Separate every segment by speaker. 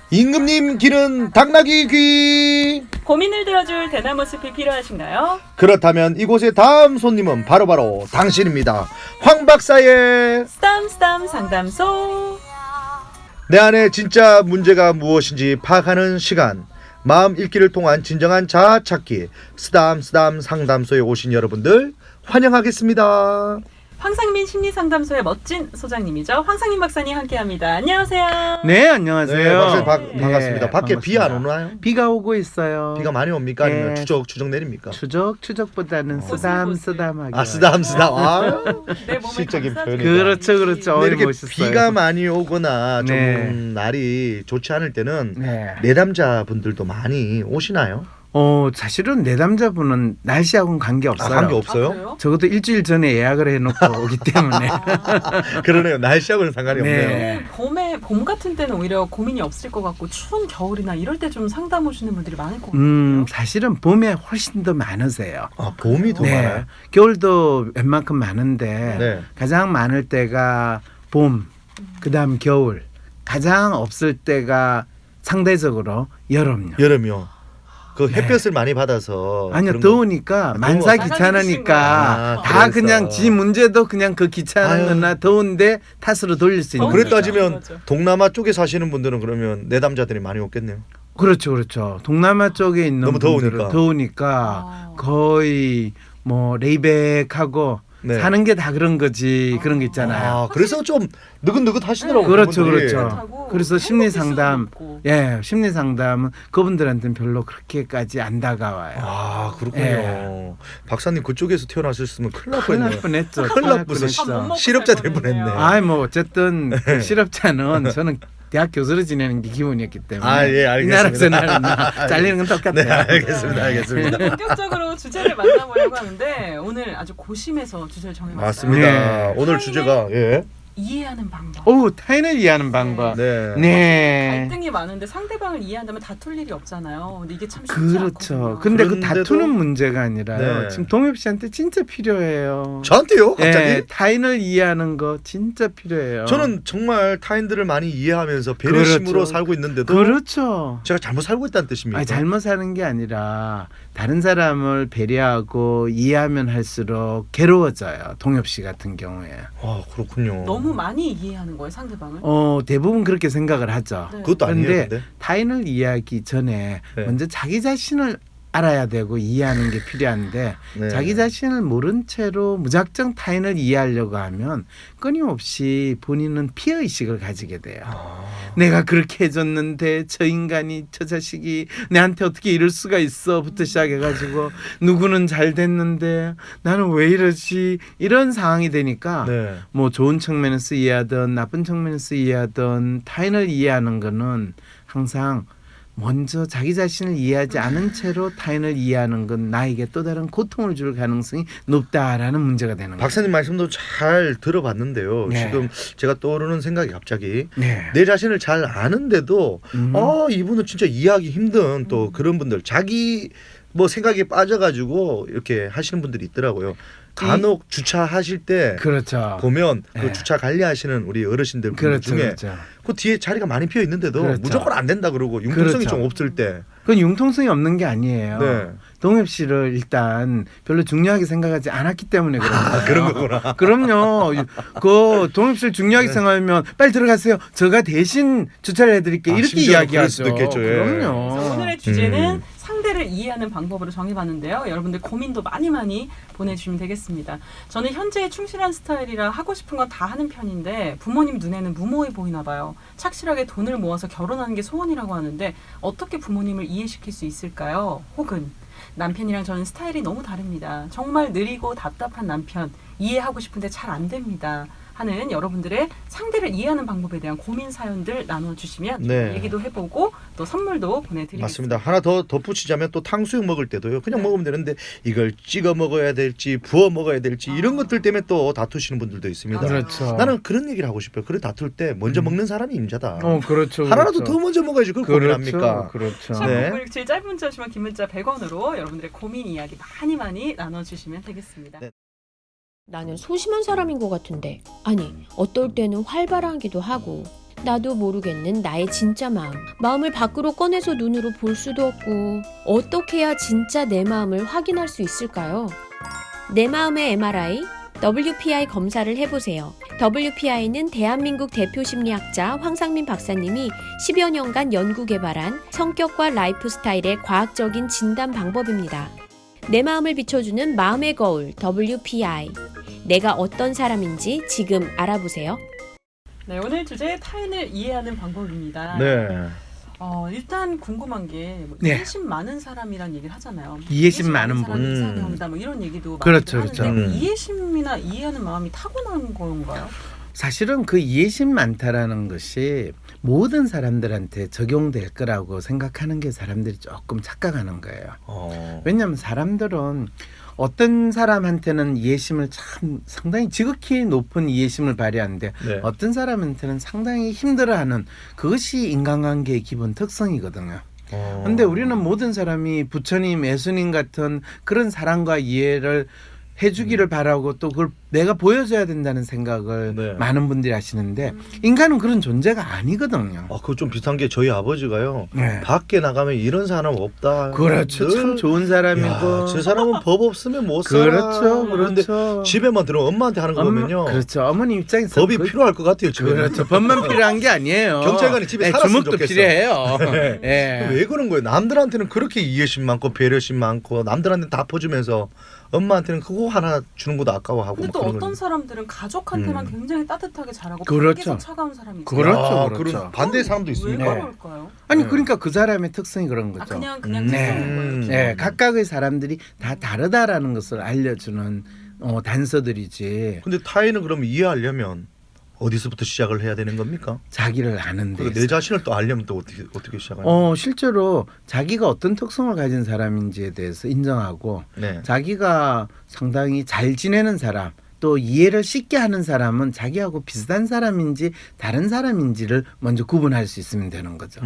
Speaker 1: 임금님 귀는 당나귀 귀.
Speaker 2: 고민을 들어줄 대나무 숲이 필요하신가요?
Speaker 1: 그렇다면 이곳의 다음 손님은 바로 당신입니다. 황 박사의
Speaker 2: 쓰담쓰담 상담소.
Speaker 1: 내 안에 진짜 문제가 무엇인지 파악하는 시간, 마음 읽기를 통한 진정한 자아 찾기, 쓰담쓰담 상담소에 오신 여러분들 환영하겠습니다.
Speaker 2: 황상민 심리상담소의 멋진 소장님이죠. 황상민 박사님 함께합니다. 안녕하세요.
Speaker 3: 네, 안녕하세요.
Speaker 1: 네, 박사님
Speaker 2: 네.
Speaker 1: 반갑습니다. 밖에
Speaker 3: 반갑습니다.
Speaker 1: 비 안 오나요?
Speaker 3: 비가 오고 있어요.
Speaker 1: 비가 많이 옵니까? 아니면
Speaker 3: 네.
Speaker 1: 추적 내립니까?
Speaker 3: 추적보다는 쓰담쓰담하게.
Speaker 1: 아, 쓰담쓰담. 아,
Speaker 2: 내 몸을
Speaker 1: 시적인
Speaker 2: 감싸주는
Speaker 1: 표현이다.
Speaker 3: 그렇죠.
Speaker 1: 근데 이렇게
Speaker 3: 멋있어요.
Speaker 1: 비가 많이 오거나 좀
Speaker 3: 네.
Speaker 1: 날이 좋지 않을 때는
Speaker 3: 네.
Speaker 1: 내담자분들도 많이 오시나요?
Speaker 3: 사실은 내담자분은 날씨하고는 관계
Speaker 1: 아,
Speaker 3: 없어요.
Speaker 1: 관계
Speaker 2: 아,
Speaker 1: 없어요?
Speaker 2: 그래요?
Speaker 3: 적어도 일주일 전에 예약을 해놓고 오기 때문에.
Speaker 1: 그러네요. 날씨하고는 상관이
Speaker 3: 네.
Speaker 1: 없네요.
Speaker 2: 봄 같은 때는 오히려 고민이 없을 것 같고 추운 겨울이나 이럴 때 좀 상담 오시는 분들이 많을 것 같아요.
Speaker 3: 사실은 봄에 훨씬 더 많으세요.
Speaker 1: 아, 봄이 더 많아요?
Speaker 3: 겨울도 웬만큼 많은데
Speaker 1: 네.
Speaker 3: 가장 많을 때가 봄, 그다음 겨울. 가장 없을 때가 상대적으로 여름요.
Speaker 1: 여름이요. 그 햇볕을 많이 받아서
Speaker 3: 아니요,
Speaker 1: 그런 거.
Speaker 3: 더우니까
Speaker 1: 아,
Speaker 3: 만사
Speaker 1: 더워.
Speaker 3: 귀찮으니까
Speaker 1: 아,
Speaker 3: 다
Speaker 1: 그래서.
Speaker 3: 그냥 지 문제도 그냥 그 귀찮은
Speaker 1: 아유.
Speaker 3: 거나 더운데 탓으로 돌릴 수 있는
Speaker 1: 그랬
Speaker 3: 거죠.
Speaker 1: 따지면
Speaker 2: 맞아.
Speaker 1: 동남아 쪽에 사시는 분들은 그러면 내담자들이 많이 오겠네요.
Speaker 3: 그렇죠. 동남아 쪽에 있는
Speaker 1: 너무
Speaker 3: 분들은
Speaker 1: 더우니까.
Speaker 2: 아.
Speaker 3: 거의 뭐 레이백하고
Speaker 1: 네.
Speaker 3: 사는 게 다 그런 거지. 그런 게 있잖아요.
Speaker 1: 아, 그래서 좀 느긋느긋 하시더라고요.
Speaker 3: 그렇죠,
Speaker 1: 그분들이.
Speaker 3: 그렇죠. 그래서 심리 상담, 심리 상담은 그분들한테는 별로 그렇게까지 안 다가와요.
Speaker 1: 아, 그렇군요.
Speaker 3: 예.
Speaker 1: 박사님 그쪽에서 태어나셨으면 큰일 날
Speaker 3: 큰일 날
Speaker 1: 뻔했네요.
Speaker 3: 뻔했죠.
Speaker 1: 큰일 날 뻔했어.
Speaker 2: 밥 못 먹고
Speaker 1: 실업자
Speaker 2: 살
Speaker 1: 될 뻔했네.
Speaker 2: 뻔했네요.
Speaker 3: 아이 뭐 어쨌든 그 실업자는 저는 대학 교수로 지내는 게 기본이었기 때문에
Speaker 1: 아, 예,
Speaker 3: 이 나라에서
Speaker 1: 알겠습니다.
Speaker 3: 나는 잘리는 건 똑같아요.
Speaker 1: 네, 알겠습니다.
Speaker 2: 본격적으로 주제를 만나보려고 하는데 오늘 아주 고심해서 주제를 정해봤어요.
Speaker 1: 맞습니다.
Speaker 3: 네.
Speaker 1: 오늘 주제가 예.
Speaker 2: 이해하는 방법.
Speaker 3: 오, 타인을 이해하는 방법.
Speaker 1: 네.
Speaker 3: 네.
Speaker 2: 갈등이 많은데 상대방을 이해한다면 다툴 일이 없잖아요. 근데 이게 참 쉽지
Speaker 3: 그렇죠.
Speaker 2: 않거든요.
Speaker 3: 근데 그
Speaker 1: 그런데도-
Speaker 3: 다투는 문제가 아니라요.
Speaker 1: 네.
Speaker 3: 지금 동엽 씨한테 진짜 필요해요.
Speaker 1: 저한테요? 갑자기?
Speaker 3: 예, 타인을 이해하는 거 진짜 필요해요.
Speaker 1: 저는 정말 타인들을 많이 이해하면서 배려심으로
Speaker 3: 그렇죠.
Speaker 1: 살고 있는데도
Speaker 3: 그렇죠.
Speaker 1: 제가 잘못 살고 있다는 뜻입니까?
Speaker 3: 아니, 잘못 사는 게 아니라 다른 사람을 배려하고 이해하면 할수록 괴로워져요. 동엽 씨 같은 경우에.
Speaker 1: 아, 그렇군요.
Speaker 2: 너무 많이 이해하는 거예요, 상대방을.
Speaker 3: 대부분 그렇게 생각을 하죠.
Speaker 2: 네.
Speaker 1: 그것도 아니에요.
Speaker 3: 그런데
Speaker 1: 근데
Speaker 3: 타인을 이해하기 전에
Speaker 1: 네.
Speaker 3: 먼저 자기 자신을 알아야 되고 이해하는 게 필요한데
Speaker 1: 네.
Speaker 3: 자기 자신을 모른 채로 무작정 타인을 이해하려고 하면 끊임없이 본인은 피해의식을 가지게 돼요.
Speaker 1: 아,
Speaker 3: 내가 그렇게 해줬는데 저 인간이 저 자식이 내한테 어떻게 이럴 수가 있어부터 시작해가지고 누구는 잘 됐는데 나는 왜 이러지 이런 상황이 되니까
Speaker 1: 네.
Speaker 3: 뭐 좋은 측면에서 이해하든 나쁜 측면에서 이해하든 타인을 이해하는 거는 항상 먼저 자기 자신을 이해하지 않은 채로 타인을 이해하는 건 나에게 또 다른 고통을 줄 가능성이 높다라는 문제가 되는 거예요.
Speaker 1: 박사님 말씀도 잘 들어봤는데요.
Speaker 3: 네.
Speaker 1: 지금 제가 떠오르는 생각이 갑자기
Speaker 3: 네.
Speaker 1: 내 자신을 잘 아는데도 이분은 진짜 이해하기 힘든 또 그런 분들 자기 뭐 생각에 빠져가지고 이렇게 하시는 분들이 있더라고요. 간혹 주차하실 때
Speaker 3: 그렇죠.
Speaker 1: 보면 그
Speaker 3: 네.
Speaker 1: 주차 관리하시는 우리 어르신들 분들
Speaker 3: 그렇죠.
Speaker 1: 중에
Speaker 3: 그렇죠.
Speaker 1: 그 뒤에 자리가 많이 비어 있는데도
Speaker 3: 그렇죠.
Speaker 1: 무조건 안 된다 그러고 융통성이
Speaker 3: 그렇죠.
Speaker 1: 좀 없을 때
Speaker 3: 그건 융통성이 없는 게 아니에요.
Speaker 1: 네.
Speaker 3: 동엽 씨를 일단 별로 중요하게 생각하지 않았기 때문에 그런 거예요.
Speaker 1: 그런 거구나.
Speaker 3: 그럼요. 그 동엽 씨를 중요하게 생각하면 빨리 들어가세요. 제가 대신 주차를 해드릴게요.
Speaker 1: 아,
Speaker 3: 이렇게
Speaker 1: 심지어는 그럴
Speaker 3: 이야기하죠.
Speaker 1: 수도 있겠죠. 예.
Speaker 3: 그럼요.
Speaker 2: 그래서 오늘의 주제는
Speaker 1: 음.
Speaker 2: 상대를 이해하는 방법으로 정해봤는데요. 여러분들 고민도 많이 보내주시면 되겠습니다. 저는 현재에 충실한 스타일이라 하고 싶은 건 다 하는 편인데 부모님 눈에는 무모해 보이나 봐요. 착실하게 돈을 모아서 결혼하는 게 소원이라고 하는데 어떻게 부모님을 이해시킬 수 있을까요? 혹은 남편이랑 저는 스타일이 너무 다릅니다. 정말 느리고 답답한 남편 이해하고 싶은데 잘 안 됩니다. 하는 여러분들의 상대를 이해하는 방법에 대한 고민 사연들 나눠주시면
Speaker 1: 네.
Speaker 2: 얘기도 해보고 또 선물도 보내드리겠습니다.
Speaker 1: 맞습니다. 하나 더 덧붙이자면 또 탕수육 먹을 때도요. 그냥
Speaker 2: 네.
Speaker 1: 먹으면 되는데 이걸 찍어 먹어야 될지 부어 먹어야 될지 이런 것들 때문에 또 다투시는 분들도 있습니다.
Speaker 2: 맞아요.
Speaker 3: 그렇죠.
Speaker 1: 나는 그런 얘기를 하고 싶어요. 그래 다툴 때 먼저 먹는 사람이 임자다.
Speaker 3: 그렇죠.
Speaker 1: 하나라도
Speaker 3: 그렇죠.
Speaker 1: 더 먼저 먹어야지 그걸 고민합니까?
Speaker 3: 그렇죠.
Speaker 2: 샵
Speaker 1: 네.
Speaker 2: 9917 짧은 문자 오시면 긴 문자 100원으로 여러분들의 고민 이야기 많이 나눠주시면 되겠습니다.
Speaker 1: 네.
Speaker 4: 나는 소심한 사람인 것 같은데. 아니, 어떨 때는 활발하기도 하고 나도 모르겠는 나의 진짜 마음. 마음을 밖으로 꺼내서 눈으로 볼 수도 없고 어떻게 해야 진짜 내 마음을 확인할 수 있을까요? 내 마음의 MRI, WPI 검사를 해보세요. WPI는 대한민국 대표 심리학자 황상민 박사님이 10여 년간 연구 개발한 성격과 라이프 스타일의 과학적인 진단 방법입니다. 내 마음을 비춰주는 마음의 거울 WPI. 내가 어떤 사람인지 지금 알아보세요.
Speaker 2: 네, 오늘 주제 타인을 이해하는 방법입니다.
Speaker 1: 네.
Speaker 2: 일단 궁금한 게
Speaker 3: 네.
Speaker 2: 이해심 많은 사람이란 얘기를 하잖아요.
Speaker 3: 이해심 많은
Speaker 2: 사람이
Speaker 1: 분.
Speaker 2: 이상형이다 뭐 이런 얘기도
Speaker 3: 그렇죠,
Speaker 2: 많이
Speaker 3: 그렇죠.
Speaker 2: 하는데
Speaker 1: 음.
Speaker 2: 이해심이나 이해하는 마음이 타고난 건가요?
Speaker 3: 사실은 그 이해심 많다라는 것이 모든 사람들한테 적용될 거라고 생각하는 게 사람들이 조금 착각하는 거예요. 왜냐하면 사람들은 어떤 사람한테는 이해심을 참 상당히 지극히 높은 이해심을 발휘하는데
Speaker 1: 네.
Speaker 3: 어떤 사람한테는 상당히 힘들어하는 그것이 인간관계의 기본 특성이거든요. 근데 우리는 모든 사람이 부처님, 예수님 같은 그런 사랑과 이해를 해주기를 바라고 또 그걸 내가 보여줘야 된다는 생각을
Speaker 1: 네.
Speaker 3: 많은 분들이 하시는데 인간은 그런 존재가 아니거든요.
Speaker 1: 그거 좀 비슷한 게 저희 아버지가요.
Speaker 3: 네.
Speaker 1: 밖에 나가면 이런 사람 없다.
Speaker 3: 그렇죠.
Speaker 1: 늘,
Speaker 3: 참 좋은 사람이고.
Speaker 1: 야, 저 사람은 법 없으면 못 살아.
Speaker 3: 그렇죠.
Speaker 1: 그런데
Speaker 3: 그렇죠.
Speaker 1: 집에만 들어오면 엄마한테 하는 거 보면요.
Speaker 3: 그렇죠. 어머니 입장에서
Speaker 1: 법이 필요할 것 같아요. 집에.
Speaker 3: 그렇죠. 법만 필요한 게 아니에요.
Speaker 1: 경찰관이 집에 살았으면
Speaker 3: 주먹도
Speaker 1: 좋겠어.
Speaker 3: 필요해요.
Speaker 1: 네.
Speaker 3: 예.
Speaker 1: 왜 그런 거예요? 남들한테는 그렇게 이해심 많고 배려심 많고 남들한테 다 퍼주면서 엄마한테는 그거 하나 주는 것도 아까워하고.
Speaker 2: 근데
Speaker 1: 막
Speaker 2: 또
Speaker 1: 그런
Speaker 2: 어떤
Speaker 1: 거지.
Speaker 2: 사람들은 가족한테만 굉장히 따뜻하게 잘하고
Speaker 3: 그렇죠.
Speaker 2: 밖에서 차가운 사람이 있어요.
Speaker 3: 그렇죠.
Speaker 1: 야,
Speaker 3: 그렇죠.
Speaker 1: 그런 반대의 사람도
Speaker 2: 왜
Speaker 1: 있습니까?
Speaker 2: 그럴까요?
Speaker 3: 아니
Speaker 1: 네.
Speaker 3: 그러니까 그 사람의 특성이 그런 거죠.
Speaker 2: 그냥
Speaker 3: 네.
Speaker 2: 특성인 거예요.
Speaker 3: 네, 각각의 사람들이 다 다르다라는 것을 알려주는 단서들이지.
Speaker 1: 근데 타인은 그럼 이해하려면 어디서부터 시작을 해야 되는 겁니까?
Speaker 3: 자기를 아는데.
Speaker 1: 그리고 내 자신을 또 알려면 또 어떻게 시작하는
Speaker 3: 실제로 자기가 어떤 특성을 가진 사람인지에 대해서 인정하고
Speaker 1: 네.
Speaker 3: 자기가 상당히 잘 지내는 사람 또 이해를 쉽게 하는 사람은 자기하고 비슷한 사람인지 다른 사람인지를 먼저 구분할 수 있으면 되는 거죠.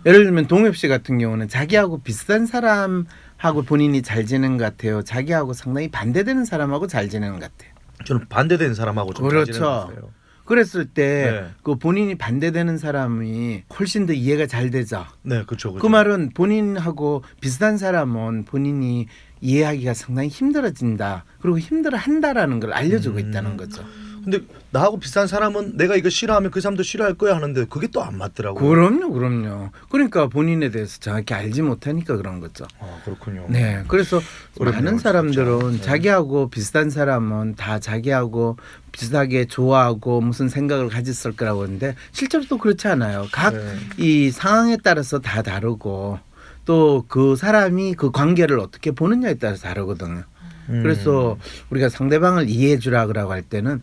Speaker 3: 예를 들면 동엽 씨 같은 경우는 자기하고 비슷한 사람하고 본인이 잘 지내는 것 같아요. 자기하고 상당히 반대되는 사람하고 잘 지내는 것 같아요.
Speaker 1: 저는 반대되는 사람하고 좀
Speaker 3: 그렇죠.
Speaker 1: 잘 지내는 것 같아요.
Speaker 3: 그랬을 때
Speaker 1: 네.
Speaker 3: 그 본인이 반대되는 사람이 훨씬 더 이해가 잘 되죠.
Speaker 1: 네, 그렇죠.
Speaker 3: 그 말은 본인하고 비슷한 사람은 본인이 이해하기가 상당히 힘들어진다. 그리고 힘들어한다라는 걸 알려주고 있다는 거죠.
Speaker 1: 근데 나하고 비슷한 사람은 내가 이거 싫어하면 그 사람도 싫어할 거야 하는데 그게 또 안 맞더라고요.
Speaker 3: 그럼요. 그러니까 본인에 대해서 정확히 알지 못하니까 그런 거죠.
Speaker 1: 그렇군요.
Speaker 3: 네, 그래서
Speaker 1: 어렵네요,
Speaker 3: 많은 사람들은
Speaker 1: 진짜. 네.
Speaker 3: 자기하고 비슷한 사람은 다 자기하고 비슷하게 좋아하고 무슨 생각을 가졌을 거라고 하는데 실제로 또 그렇지 않아요. 각 이
Speaker 1: 네.
Speaker 3: 상황에 따라서 다 다르고 또 그 사람이 그 관계를 어떻게 보느냐에 따라서 다르거든요. 그래서 우리가 상대방을 이해해 주라고 할 때는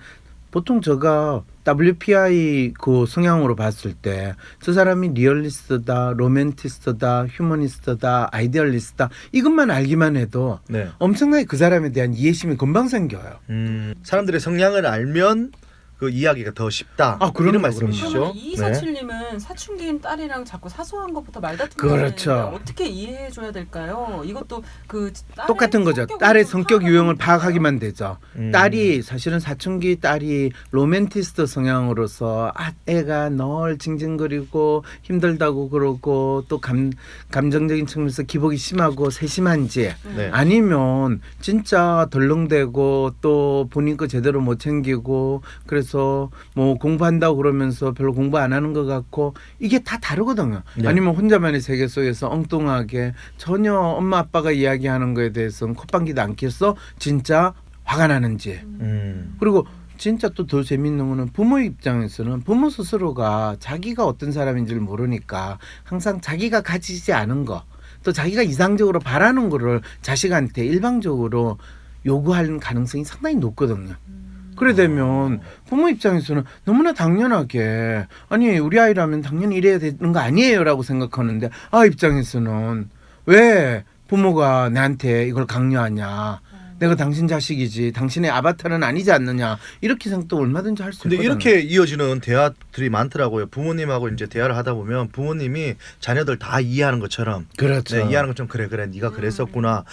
Speaker 3: 보통 제가 WPI 그 성향으로 봤을 때 저 사람이 리얼리스트다, 로맨티스트다, 휴머니스트다, 아이디얼리스트다 이것만 알기만 해도
Speaker 1: 네.
Speaker 3: 엄청나게 그 사람에 대한 이해심이 금방 생겨요.
Speaker 1: 사람들의 성향을 알면 그 이야기가 더 쉽다.
Speaker 3: 그럼요,
Speaker 1: 이런 말씀이시죠?
Speaker 2: 그러면 이사칠님은 사춘기인 딸이랑 자꾸 사소한 것부터 말다툼이
Speaker 3: 그렇죠.
Speaker 2: 나는데 어떻게 이해해줘야 될까요? 이것도 그 딸의
Speaker 3: 똑같은 거죠.
Speaker 2: 성격을
Speaker 3: 딸의
Speaker 2: 좀
Speaker 3: 성격
Speaker 2: 파악하는
Speaker 3: 유형을
Speaker 2: 건가요?
Speaker 3: 파악하기만 되죠. 딸이 사실은 사춘기 딸이 로맨티스트 성향으로서 애가 널 징징거리고 힘들다고 그러고 또 감정적인 측면에서 기복이 심하고 세심한지
Speaker 1: 네.
Speaker 3: 아니면 진짜 덜렁대고 또 본인 거 제대로 못 챙기고 그래서 뭐 공부한다고 그러면서 별로 공부 안 하는 것 같고 이게 다 다르거든요.
Speaker 1: 네.
Speaker 3: 아니면 혼자만의 세계 속에서 엉뚱하게 전혀 엄마 아빠가 이야기하는 거에 대해서는 콧방귀도 안 뀌어서 진짜 화가 나는지 그리고 진짜 또 더 재밌는 거는 부모 입장에서는 부모 스스로가 자기가 어떤 사람인지를 모르니까 항상 자기가 가지지 않은 거 또 자기가 이상적으로 바라는 거를 자식한테 일방적으로 요구하는 가능성이 상당히 높거든요. 그래 되면 부모 입장에서는 너무나 당연하게 아니 우리 아이라면 당연히 이래야 되는 거 아니에요 라고 생각하는데 입장에서는 왜 부모가 나한테 이걸 강요하냐 내가 당신 자식이지 당신의 아바타는 아니지 않느냐 이렇게 생각도 얼마든지 할 수
Speaker 1: 근데
Speaker 3: 있거든요.
Speaker 1: 이렇게 이어지는 대화들이 많더라고요. 부모님하고 이제 대화를 하다 보면 부모님이 자녀들 다 이해하는 것처럼
Speaker 3: 그렇죠.
Speaker 1: 네, 이해하는 것처럼 그래 네가 그랬었구나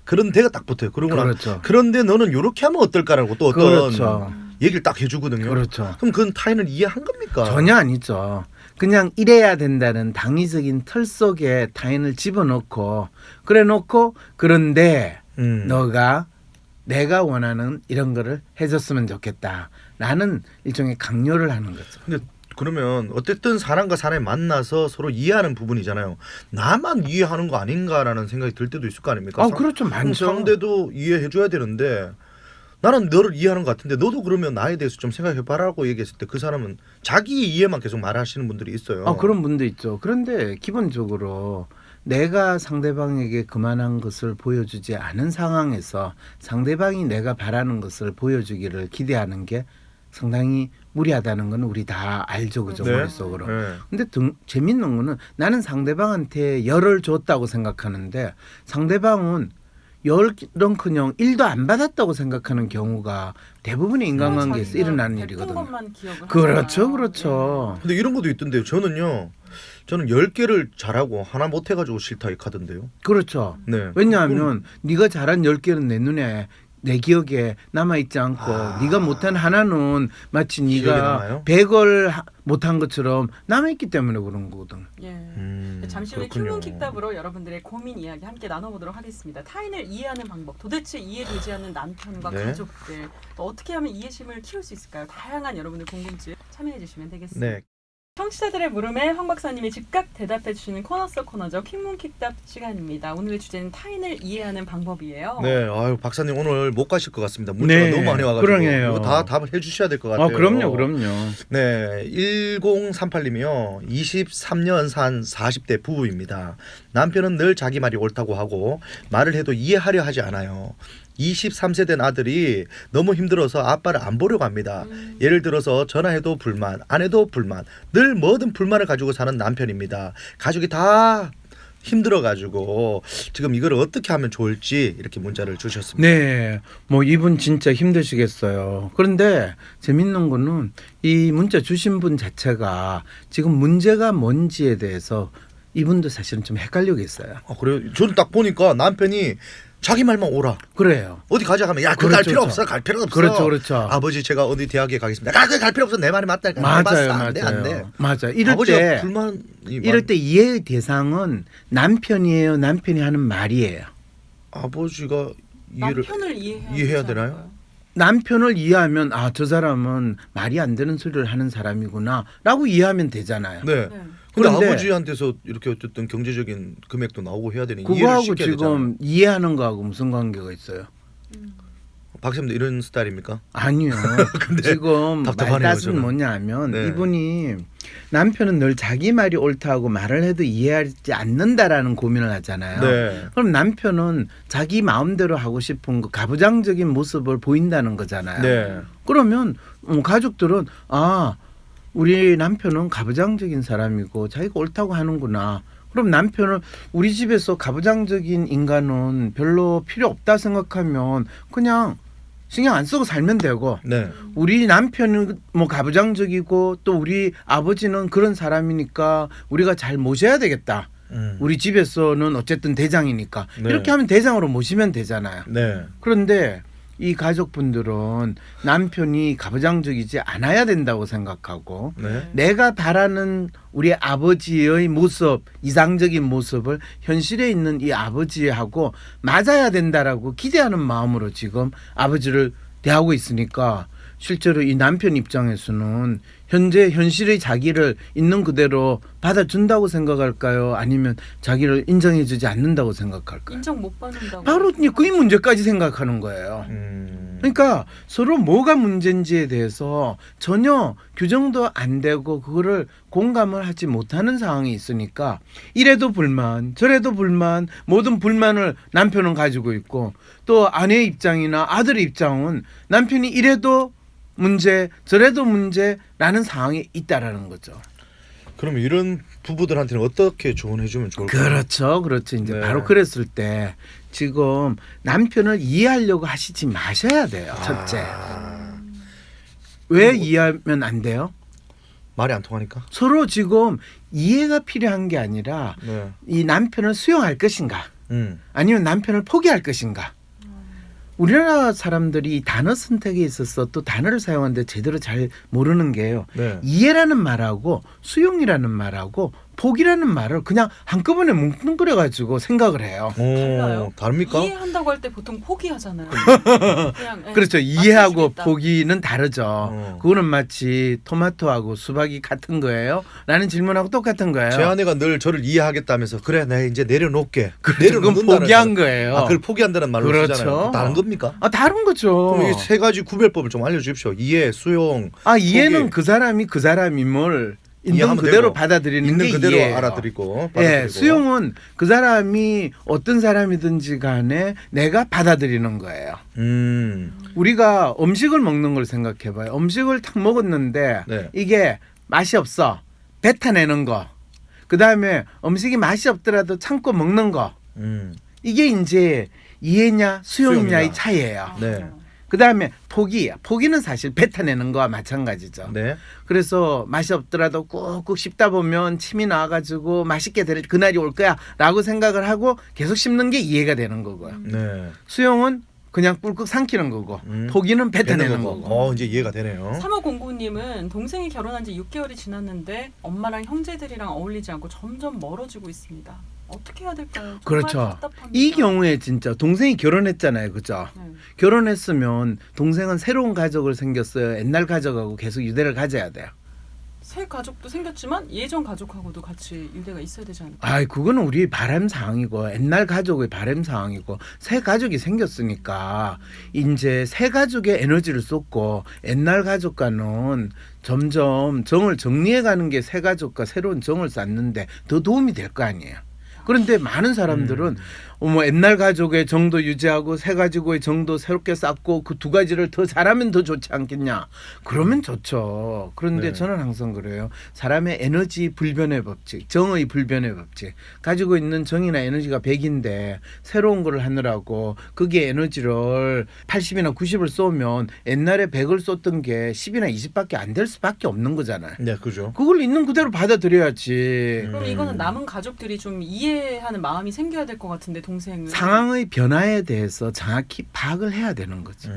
Speaker 1: 그런데가 딱 붙어요. 그러고
Speaker 3: 그렇죠.
Speaker 1: 그런데 너는 이렇게 하면 어떨까라고 또 어떤
Speaker 3: 그렇죠.
Speaker 1: 얘기를 딱 해주거든요.
Speaker 3: 그렇죠.
Speaker 1: 그럼 그건 타인을 이해한 겁니까?
Speaker 3: 전혀 아니죠. 그냥 이래야 된다는 당위적인 틀 속에 타인을 집어넣고 그래 놓고 그런데 너가 내가 원하는 이런 거를 해줬으면 좋겠다라는 일종의 강요를 하는 거죠.
Speaker 1: 근데 그러면 어쨌든 사람과 사람이 만나서 서로 이해하는 부분이잖아요. 나만 이해하는 거 아닌가라는 생각이 들 때도 있을 거 아닙니까?
Speaker 3: 그렇죠. 많죠.
Speaker 1: 상대도 이해해줘야 되는데 나는 너를 이해하는 것 같은데 너도 그러면 나에 대해서 좀 생각해봐라고 얘기했을 때 그 사람은 자기 이해만 계속 말하시는 분들이 있어요.
Speaker 3: 그런 분도 있죠. 그런데 기본적으로 내가 상대방에게 그만한 것을 보여주지 않은 상황에서 상대방이 내가 바라는 것을 보여주기를 기대하는 게 상당히 무리하다는 건 우리 다 알죠, 그죠?
Speaker 1: 네.
Speaker 3: 머릿속으로.
Speaker 1: 네.
Speaker 3: 근데 재밌는 거는 나는 상대방한테 열을 줬다고 생각하는데 상대방은 열은커녕 1도 안 받았다고 생각하는 경우가 대부분의 인간관계에서
Speaker 2: 자기가
Speaker 3: 일어나는
Speaker 2: 베푼
Speaker 3: 일이거든요.
Speaker 2: 것만 기억을
Speaker 3: 그렇죠,
Speaker 2: 하잖아요.
Speaker 3: 그렇죠.
Speaker 1: 근데 이런 것도 있던데요. 저는 10개를 잘하고 하나 못해가지고 싫다 이 카드인데요.
Speaker 3: 그렇죠.
Speaker 1: 네.
Speaker 3: 왜냐하면 네가 잘한 10개는 내 눈에 내 기억에 남아있지 않고 네가 못한 하나는 마치
Speaker 1: 기억에
Speaker 3: 네가
Speaker 1: 남아요?
Speaker 3: 100을 못한 것처럼 남아있기 때문에 그런 거거든.
Speaker 2: 예. 잠시 후에
Speaker 1: 그렇군요.
Speaker 2: 킹문킥답으로 여러분들의 고민 이야기 함께 나눠보도록 하겠습니다. 타인을 이해하는 방법, 도대체 이해되지 않는 남편과
Speaker 1: 네.
Speaker 2: 가족들 또 어떻게 하면 이해심을 키울 수 있을까요? 다양한 여러분의 궁금증 참여해 주시면 되겠습니다.
Speaker 1: 네.
Speaker 2: 청취자들의 물음에 황 박사님이 즉각 대답해 주시는 코너 속 코너죠. 킹문킥답 시간입니다. 오늘의 주제는 타인을 이해하는 방법이에요.
Speaker 1: 네, 아유 박사님 오늘 못 가실 것 같습니다. 문자가
Speaker 3: 네,
Speaker 1: 너무 많이 와가지고
Speaker 3: 그러게요.
Speaker 1: 이거 다 답을 해주셔야 될 것 같아요.
Speaker 3: 그럼요.
Speaker 1: 네, 1038님이요. 23년 산 40대 부부입니다. 남편은 늘 자기 말이 옳다고 하고 말을 해도 이해하려 하지 않아요. 23세 된 아들이 너무 힘들어서 아빠를 안 보려고 합니다. 예를 들어서 전화해도 불만, 안 해도 불만, 늘 뭐든 불만을 가지고 사는 남편입니다. 가족이 다 힘들어가지고 지금 이걸 어떻게 하면 좋을지 이렇게 문자를 주셨습니다.
Speaker 3: 네, 뭐 이분 진짜 힘드시겠어요. 그런데 재밌는 거는 이 문자 주신 분 자체가 지금 문제가 뭔지에 대해서 이분도 사실은 좀 헷갈리고 있어요.
Speaker 1: 그래요? 저는 딱 보니까 남편이 자기 말만 오라.
Speaker 3: 그래요.
Speaker 1: 어디 가자 하면 야, 그거 갈
Speaker 3: 그렇죠,
Speaker 1: 필요
Speaker 3: 그렇죠.
Speaker 1: 없어. 갈 필요 없어.
Speaker 3: 그렇죠.
Speaker 1: 아버지 제가 어디 대학에 가겠습니다. 갈 필요 없어. 내 말이 맞다니까.
Speaker 3: 맞아요.
Speaker 1: 안 돼.
Speaker 3: 맞아요. 이럴
Speaker 1: 아버지가
Speaker 3: 때
Speaker 1: 불만이
Speaker 3: 이럴 때 이해의 대상은 남편이에요. 남편이 하는 말이에요.
Speaker 1: 아버지가
Speaker 2: 남편을
Speaker 1: 이해해야 되나요?
Speaker 2: 않을까요?
Speaker 3: 남편을 이해하면 저 사람은 말이 안 되는 소리를 하는 사람이구나라고 이해하면 되잖아요.
Speaker 1: 네.
Speaker 2: 네.
Speaker 1: 근데
Speaker 3: 그런데
Speaker 1: 아버지한테서 이렇게 어쨌든 경제적인 금액도 나오고 해야 되니 이해를
Speaker 3: 그거하고
Speaker 1: 시켜야
Speaker 3: 지금
Speaker 1: 되잖아요.
Speaker 3: 이해하는 거하고 무슨 관계가 있어요?
Speaker 1: 박사님도 이런 스타일입니까?
Speaker 3: 아니요. 지금
Speaker 1: 답답하네요,
Speaker 3: 말뜻은
Speaker 1: 저는.
Speaker 3: 뭐냐면
Speaker 1: 네.
Speaker 3: 이분이 남편은 늘 자기 말이 옳다고 말을 해도 이해하지 않는다라는 고민을 하잖아요.
Speaker 1: 네.
Speaker 3: 그럼 남편은 자기 마음대로 하고 싶은 거 가부장적인 모습을 보인다는 거잖아요.
Speaker 1: 네.
Speaker 3: 그러면 가족들은 우리 남편은 가부장적인 사람이고 자기가 옳다고 하는구나. 그럼 남편은 우리 집에서 가부장적인 인간은 별로 필요 없다 생각하면 그냥 신경 안 쓰고 살면 되고
Speaker 1: 네.
Speaker 3: 우리 남편은 뭐 가부장적이고 또 우리 아버지는 그런 사람이니까 우리가 잘 모셔야 되겠다. 우리 집에서는 어쨌든 대장이니까
Speaker 1: 네.
Speaker 3: 이렇게 하면 대장으로 모시면 되잖아요.
Speaker 1: 네.
Speaker 3: 그런데 이 가족분들은 남편이 가부장적이지 않아야 된다고 생각하고
Speaker 1: 네.
Speaker 3: 내가 바라는 우리 아버지의 모습, 이상적인 모습을 현실에 있는 이 아버지하고 맞아야 된다라고 기대하는 마음으로 지금 아버지를 대하고 있으니까 실제로 이 남편 입장에서는 현재 현실의 자기를 있는 그대로 받아준다고 생각할까요? 아니면 자기를 인정해주지 않는다고 생각할까요?
Speaker 2: 인정 못 받는다고.
Speaker 3: 바로 그 문제까지 생각하는 거예요. 그러니까 서로 뭐가 문제인지에 대해서 전혀 규정도 안 되고 그거를 공감을 하지 못하는 상황이 있으니까 이래도 불만 저래도 불만 모든 불만을 남편은 가지고 있고 또 아내의 입장이나 아들의 입장은 남편이 이래도 문제 저래도 문제라는 상황에 있다라는 거죠.
Speaker 1: 그러면 이런 부부들한테는 어떻게 조언해 주면 좋을까요?
Speaker 3: 그렇죠. 이제
Speaker 1: 네.
Speaker 3: 바로 그랬을 때 지금 남편을 이해하려고 하시지 마셔야 돼요. 첫째. 왜 이해하면 안 돼요?
Speaker 1: 말이 안 통하니까.
Speaker 3: 서로 지금 이해가 필요한 게 아니라
Speaker 1: 네.
Speaker 3: 이 남편을 수용할 것인가
Speaker 1: 음.
Speaker 3: 아니면 남편을 포기할 것인가 우리나라 사람들이 이 단어 선택에 있어서 또 단어를 사용하는데 제대로 잘 모르는 게요.
Speaker 1: 네.
Speaker 3: 이해라는 말하고 수용이라는 말하고 포기라는 말을 그냥 한꺼번에 뭉뚱그려가지고 생각을 해요.
Speaker 2: 달라요?
Speaker 1: 다릅니까?
Speaker 2: 이해한다고 할 때 보통 포기하잖아요. 그냥
Speaker 3: 그렇죠. 이해하고
Speaker 2: 맞춰주겠다.
Speaker 3: 포기는 다르죠. 그거는 마치 토마토하고 수박이 같은 거예요? 라는 질문하고 똑같은 거예요.
Speaker 1: 제 아내가 늘 저를 이해하겠다면서 그래 내가 이제 내려놓게.
Speaker 3: 그건
Speaker 1: 내려놓는다는
Speaker 3: 포기한
Speaker 1: 말.
Speaker 3: 거예요.
Speaker 1: 아, 그걸 포기한다는 말로
Speaker 3: 그렇죠.
Speaker 1: 쓰잖아요. 다른 겁니까?
Speaker 3: 다른 거죠.
Speaker 1: 그럼 이 세 가지 구별법을 좀 알려주십시오. 이해, 수용,
Speaker 3: 이해는
Speaker 1: 포기.
Speaker 3: 그 사람이 그 사람임을 있는
Speaker 1: 이해하면
Speaker 3: 그대로
Speaker 1: 되고,
Speaker 3: 받아들이는
Speaker 1: 있는
Speaker 3: 게
Speaker 1: 그대로
Speaker 3: 이해예요.
Speaker 1: 알아들이고.
Speaker 3: 예, 수용은 그 사람이 어떤 사람이든지 간에 내가 받아들이는 거예요. 우리가 음식을 먹는 걸 생각해봐요. 음식을 탁 먹었는데
Speaker 1: 네.
Speaker 3: 이게 맛이 없어. 뱉어내는 거. 그 다음에 음식이 맛이 없더라도 참고 먹는 거. 이게 이제 이해냐 수용이냐의
Speaker 1: 수용이냐.
Speaker 3: 차이예요.
Speaker 1: 네.
Speaker 3: 그 다음에 포기는 사실 뱉어내는 거와 마찬가지죠.
Speaker 1: 네.
Speaker 3: 그래서 맛이 없더라도 꾹꾹 씹다 보면 침이 나와가지고 맛있게 될 그날이 올 거야 라고 생각을 하고 계속 씹는 게 이해가 되는 거고요.
Speaker 1: 네.
Speaker 3: 수용은 그냥 꿀꺽 삼키는 거고 포기는 뱉어내는 거고.
Speaker 1: 이제 이해가 되네요.
Speaker 2: 3509님은 동생이 결혼한 지 6개월이 지났는데 엄마랑 형제들이랑 어울리지 않고 점점 멀어지고 있습니다. 어떻게 해야 될까요? 정말
Speaker 3: 그렇죠.
Speaker 2: 답답합니다.
Speaker 3: 이 경우에 진짜 동생이 결혼했잖아요. 그죠?
Speaker 2: 네.
Speaker 3: 결혼했으면 동생은 새로운 가족을 생겼어요. 옛날 가족하고 계속 유대를 가져야 돼요.
Speaker 2: 새 가족도 생겼지만 예전 가족하고도 같이 유대가 있어야 되지 않을까요?
Speaker 3: 그거는 우리 바람 사항이고 옛날 가족의 바람 사항이고 새 가족이 생겼으니까 이제 새 가족의 에너지를 쏟고 옛날 가족과는 점점 정을 정리해가는 게 새 가족과 새로운 정을 쌓는데 더 도움이 될 거 아니에요. 그런데 많은 사람들은 옛날 가족의 정도 유지하고 새 가족의 정도 새롭게 쌓고 그 두 가지를 더 잘하면 더 좋지 않겠냐. 그러면 좋죠. 그런데
Speaker 1: 네.
Speaker 3: 저는 항상 그래요. 사람의 에너지 불변의 법칙, 정의 불변의 법칙. 가지고 있는 정이나 에너지가 100인데 새로운 걸 하느라고 거기에 에너지를 80이나 90을 쏘면 옛날에 100을 쏟던 게 10이나 20밖에 안 될 수밖에 없는 거잖아요.
Speaker 1: 네, 그죠.
Speaker 3: 그걸 있는 그대로 받아들여야지.
Speaker 2: 그럼 이거는 남은 가족들이 좀 이해하는 마음이 생겨야 될 것 같은데 동생은
Speaker 3: 상황의 변화에 대해서 정확히 파악을 해야 되는 거죠.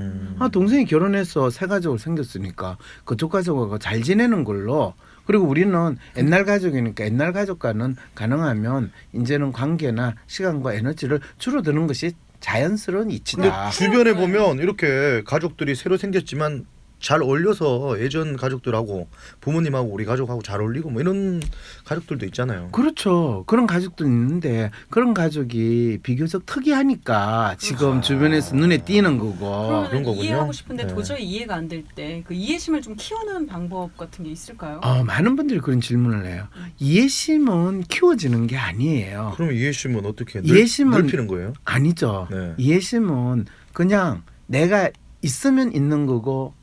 Speaker 3: 동생이 결혼해서 새 가족을 생겼으니까 그쪽 가족하고 잘 지내는 걸로. 그리고 우리는 옛날 가족이니까 옛날 가족과는 가능하면 이제는 관계나 시간과 에너지를 줄어드는 것이 자연스러운
Speaker 1: 근데
Speaker 3: 이치다.
Speaker 1: 주변에 보면 이렇게 가족들이 새로 생겼지만 잘 어울려서 예전 가족들하고 부모님하고 우리 가족하고 잘 어울리고 뭐 이런 가족들도 있잖아요.
Speaker 3: 그렇죠. 그런 가족도 있는데 그런 가족이 비교적 특이하니까 지금 주변에서 눈에 띄는 거고.
Speaker 1: 그런
Speaker 2: 그러면
Speaker 1: 거군요.
Speaker 2: 이해하고 싶은데
Speaker 1: 네.
Speaker 2: 도저히 이해가 안 될 때 그 이해심을 좀 키우는 방법 같은 게 있을까요?
Speaker 3: 많은 분들이 그런 질문을 해요. 이해심은 키워지는 게 아니에요.
Speaker 1: 그럼 이해심은 어떻게
Speaker 3: 이해심은
Speaker 1: 넓히는 거예요?
Speaker 3: 아니죠.
Speaker 1: 네.
Speaker 3: 이해심은 그냥 내가 있으면 있는 거고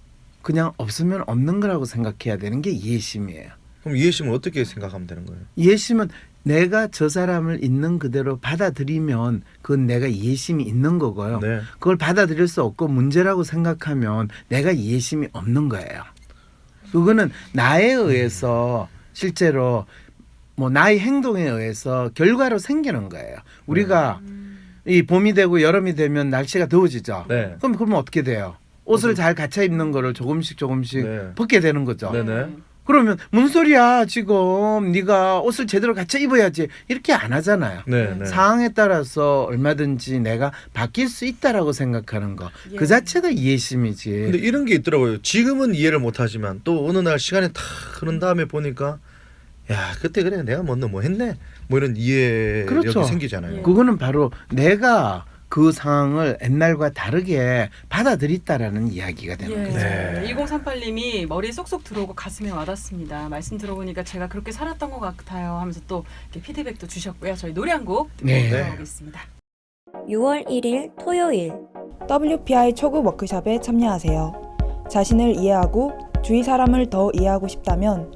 Speaker 3: 그냥 없으면 없는 거라고 생각해야 되는 게 이해심이에요.
Speaker 1: 그럼 이해심은 어떻게 생각하면 되는 거예요?
Speaker 3: 이해심은 내가 저 사람을 있는 그대로 받아들이면 그건 내가 이해심이 있는 거고요.
Speaker 1: 네.
Speaker 3: 그걸 받아들일 수 없고 문제라고 생각하면 내가 이해심이 없는 거예요. 그거는 나에 의해서 실제로 나의 행동에 의해서 결과로 생기는 거예요. 우리가 이 봄이 되고 여름이 되면 날씨가 더워지죠.
Speaker 1: 네.
Speaker 3: 그러면 어떻게 돼요? 옷을 잘 갖춰 입는 거를 조금씩
Speaker 1: 네.
Speaker 3: 벗게 되는 거죠.
Speaker 1: 네네.
Speaker 3: 그러면 무슨 소리야 지금 네가 옷을 제대로 갖춰 입어야지 이렇게 안 하잖아요.
Speaker 1: 네. 네.
Speaker 3: 상황에 따라서 얼마든지 내가 바뀔 수 있다라고 생각하는 거.
Speaker 2: 예.
Speaker 3: 그 자체가 이해심이지.
Speaker 1: 근데 이런 게 있더라고요. 지금은 이해를 못 하지만 또 어느 날 시간이 탁 흐른 다음에 보니까 야 그때 그래 내가 뭐 했네 뭐 이런 이해력이
Speaker 3: 그렇죠.
Speaker 1: 생기잖아요.
Speaker 2: 예.
Speaker 3: 그거는 바로 내가 그 상황을 옛날과 다르게 받아들였다라는 이야기가 되는 거죠.
Speaker 1: 네.
Speaker 2: 1038님이 머리에 쏙쏙 들어오고 가슴에 와닿습니다. 말씀 들어보니까 제가 그렇게 살았던 것 같아요 하면서 또 이렇게 피드백도 주셨고요. 저희 노래 한 곡 듣고
Speaker 3: 네.
Speaker 2: 돌아오겠습니다.
Speaker 4: 6월 1일 토요일
Speaker 5: WPI 초급 워크숍에 참여하세요. 자신을 이해하고 주위 사람을 더 이해하고 싶다면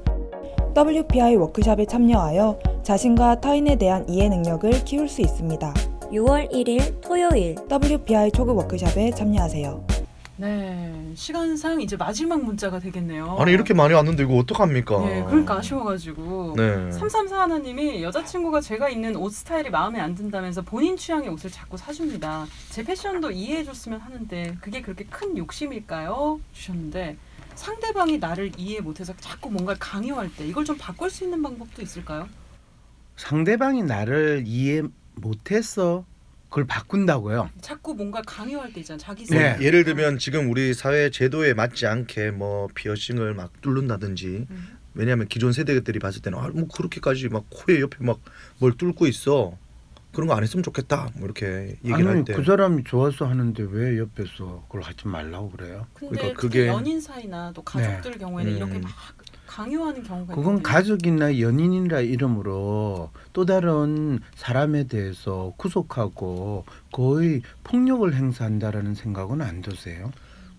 Speaker 5: WPI 워크숍에 참여하여 자신과 타인에 대한 이해 능력을 키울 수 있습니다.
Speaker 4: 6월 1일 토요일
Speaker 5: WPI 초급 워크숍에 참여하세요.
Speaker 2: 네, 시간상 이제 마지막 문자가 되겠네요.
Speaker 1: 아니 이렇게 많이 왔는데 이거 어떡합니까?
Speaker 2: 네, 그러니까 아쉬워가지고.
Speaker 1: 네.
Speaker 2: 334 하나님이 여자친구가 제가 입는 옷 스타일이 마음에 안 든다면서 본인 취향의 옷을 자꾸 사줍니다. 제 패션도 이해해줬으면 하는데 그게 그렇게 큰 욕심일까요? 주셨는데 상대방이 나를 이해 못해서 자꾸 뭔가 강요할 때 이걸 좀 바꿀 수 있는 방법도 있을까요?
Speaker 3: 상대방이 나를 이해 못해서 그걸 바꾼다고요?
Speaker 2: 자꾸 뭔가 강요할 때 있잖아요. 자기
Speaker 3: 네.
Speaker 2: 생각.
Speaker 1: 예를 들면 지금 우리 사회 제도에 맞지 않게 뭐 피어싱을 막 뚫는다든지 왜냐하면 기존 세대들이 봤을 때는 뭐 그렇게까지 막 코에 옆에 막 뭘 뚫고 있어 그런 거 안 했으면 좋겠다 뭐 이렇게 얘기를 할
Speaker 3: 아니
Speaker 1: 때
Speaker 3: 그 사람이 좋아서 하는데 왜 옆에서 그걸 하지 말라고 그래요?
Speaker 2: 근데
Speaker 1: 그러니까
Speaker 2: 특히
Speaker 1: 그게-
Speaker 2: 연인 사이나 또 가족들 경우에는 이렇게 막 강요하는 경우가
Speaker 3: 그건
Speaker 2: 있거든요.
Speaker 3: 가족이나 연인이라 이름으로 또 다른 사람에 대해서 구속하고 거의 폭력을 행사한다라는 생각은 안 드세요?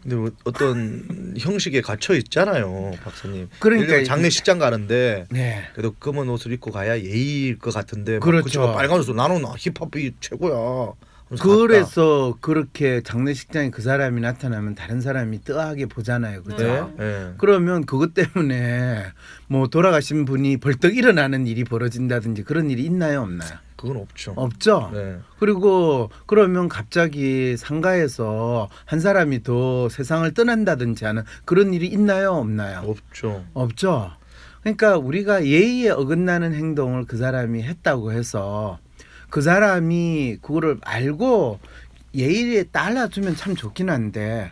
Speaker 1: 근데 뭐 어떤 형식에 갇혀 있잖아요 박사님.
Speaker 3: 그러니까
Speaker 1: 예를 들면 장례식장 가는데
Speaker 3: 네.
Speaker 1: 그래도 검은 옷을 입고 가야 예의일 것 같은데 막
Speaker 3: 그렇죠.
Speaker 1: 그 친구가 빨간 옷을 나는 힙합이 최고야. 하면서
Speaker 3: 그래서 그렇게 장례식장에 그 사람이 나타나면 다른 사람이 뜨하게 보잖아요.
Speaker 1: 갔다.
Speaker 3: 그죠?
Speaker 1: 네. 네.
Speaker 3: 그러면 그것 때문에 뭐 돌아가신 분이 벌떡 일어나는 일이 벌어진다든지 그런 일이 있나요, 없나요?
Speaker 1: 그건 없죠.
Speaker 3: 없죠.
Speaker 1: 네.
Speaker 3: 그리고 그러면 갑자기 상가에서 한 사람이 더 세상을 떠난다든지 하는 그런 일이 있나요, 없나요?
Speaker 1: 없죠.
Speaker 3: 없죠. 그러니까 우리가 예의에 어긋나는 행동을 그 사람이 했다고 해서 그 사람이 그거를 알고 예의에 따라주면 참 좋긴 한데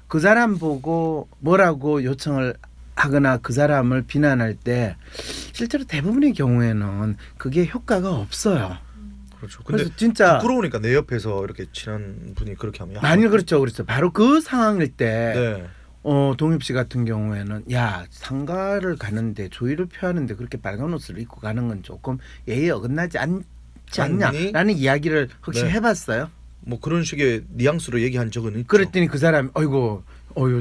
Speaker 3: 그 사람 보고 뭐라고 요청을 하거나 그 사람을 비난할 때 실제로 대부분의 경우에는 그게 효과가 없어요.
Speaker 1: 그렇죠. 근데
Speaker 3: 그래서 진짜
Speaker 1: 부끄러우니까 내 옆에서 이렇게 친한 분이 그렇게 하면
Speaker 3: 많이 그렇죠. 바로 그 상황일 때
Speaker 1: 네.
Speaker 3: 동엽 씨 같은 경우에는 야 상가를 가는데 조의를 표하는데 그렇게 빨간 옷을 입고 가는 건 조금 예의에 어긋나지 않지
Speaker 1: 않니?
Speaker 3: 않냐라는 이야기를 혹시
Speaker 1: 네.
Speaker 3: 해봤어요?
Speaker 1: 뭐 그런 식의 뉘앙스로 얘기한 적은 있죠.
Speaker 3: 그랬더니 그 사람이 어이구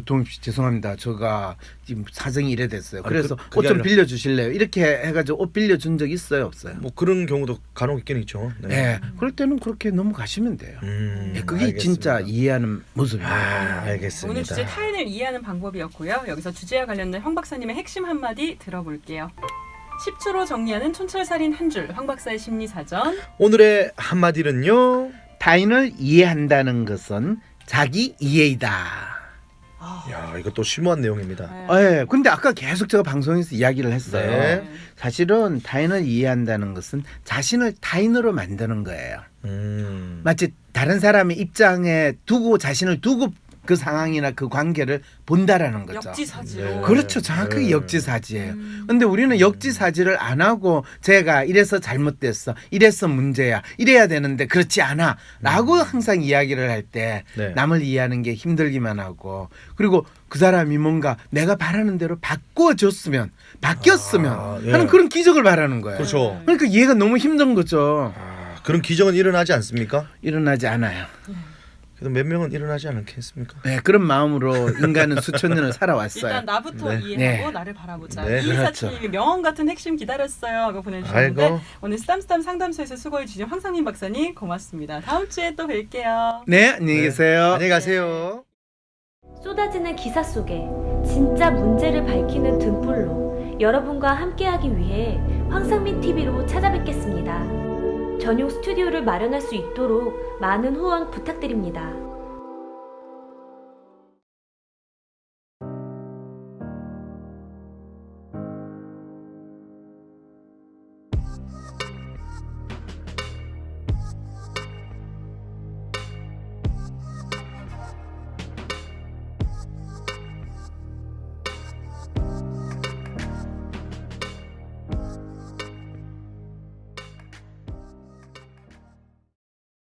Speaker 3: 동엽 씨 죄송합니다. 제가 지금 사정이 이래 됐어요.
Speaker 1: 아니,
Speaker 3: 그래서
Speaker 1: 그게
Speaker 3: 옷 좀
Speaker 1: 아니라-
Speaker 3: 빌려주실래요? 이렇게 해가지고 옷 빌려준 적 있어요, 없어요?
Speaker 1: 뭐 그런 경우도 간혹 있긴 있죠.
Speaker 3: 네. 그럴 때는 그렇게 넘어가시면 돼요. 네, 그게
Speaker 1: 알겠습니다.
Speaker 3: 진짜 이해하는 모습이에요.
Speaker 1: 알겠습니다.
Speaker 2: 오늘 주제 타인을 이해하는 방법이었고요. 여기서 주제와 관련된 황 박사님의 핵심 한마디 들어볼게요. 10초로 정리하는 촌철살인 한 줄, 황 박사의 심리사전.
Speaker 1: 오늘의 한마디는요.
Speaker 3: 타인을 이해한다는 것은 자기 이해이다.
Speaker 1: 야, 이것도 심오한 내용입니다.
Speaker 3: 네, 근데 아까 계속 제가 방송에서 이야기를 했어요.
Speaker 1: 네.
Speaker 3: 사실은 타인을 이해한다는 것은 자신을 타인으로 만드는 거예요. 마치 다른 사람의 입장에 두고 자신을 두고 그 상황이나 그 관계를 본다라는 거죠.
Speaker 2: 역지사지로.
Speaker 1: 네.
Speaker 3: 그렇죠. 정확하게
Speaker 1: 네.
Speaker 3: 역지사지예요. 근데 우리는 역지사지를 안 하고 제가 이래서 잘못됐어. 이래서 문제야. 이래야 되는데 그렇지 않아. 라고 항상 이야기를 할 때
Speaker 1: 네.
Speaker 3: 남을 이해하는 게 힘들기만 하고 그리고 그 사람이 뭔가 내가 바라는 대로 바뀌었으면
Speaker 1: 예.
Speaker 3: 하는 그런 기적을 바라는 거예요.
Speaker 1: 그렇죠.
Speaker 3: 그러니까 이해가 너무 힘든 거죠.
Speaker 1: 그런 기적은 일어나지 않습니까?
Speaker 3: 일어나지 않아요.
Speaker 1: 그래도 몇 명은 일어나지 않겠습니까?
Speaker 3: 네, 그런 마음으로 인간은 수천 년을 살아왔어요.
Speaker 2: 일단 나부터
Speaker 1: 네.
Speaker 2: 이해하고
Speaker 3: 네.
Speaker 2: 나를 바라보자.
Speaker 1: 네.
Speaker 2: 이사치님이 명언 같은 핵심 기다렸어요 하고 보내주셨는데
Speaker 1: 아이고.
Speaker 2: 오늘 쓰담쓰담 상담소에서 수고해 주신 황상민 박사님 고맙습니다. 다음 주에 또 뵐게요.
Speaker 3: 네, 안녕히 계세요.
Speaker 1: 안녕히 가세요.
Speaker 4: 쏟아지는 기사 속에 진짜 문제를 밝히는 등불로 여러분과 함께하기 위해 황상민 TV로 찾아뵙겠습니다. 전용 스튜디오를 마련할 수 있도록 많은 후원 부탁드립니다.